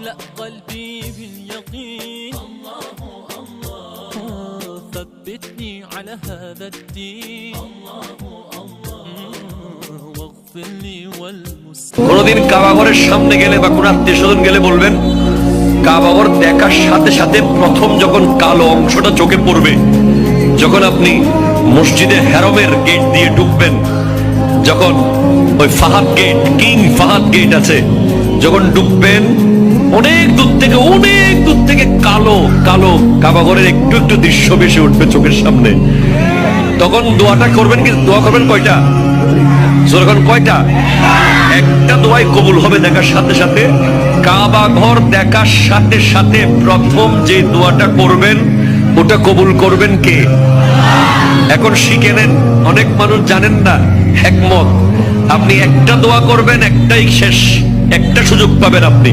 املأ قلبي باليقين الله الله ثبتني على هذا الدين الله واغفر لي والمسلمين কোনদিন কাবাঘরের সামনে গেলে বা কোন আত্মীয় স্বজন গেলে বলবেন কাবাঘর দেখার সাথে সাথে প্রথম যখন কালো অংশটা চোখে পড়বে, যখন আপনি মসজিদে হেরমের গেট দিয়ে ঢুকবেন, যখন ওই Fahad gate, king Fahad gate আছে, যখন ঢুকবেন অনেক দূর থেকে কালো কালো কাবাঘরের একটু একটু দৃশ্য ভেসে উঠবে চোখের সামনে। তখন দোয়াটা করবেন, কি দোয়া করবেন কয়টা? যখন কয়টা? একটা দোয়াই কবুল হবে দেখার সাথে সাথে। কাবা ঘর দেখার সাথে সাথে প্রথম যে দোয়াটা করবেন ওটা কবুল করবেন কে? এখন শিখে নেন, অনেক মানুষ জানেন না হিকমত। আপনি একটা দোয়া করবেন, একটাই শেষ, একটা সুযোগ পাবেন আপনি।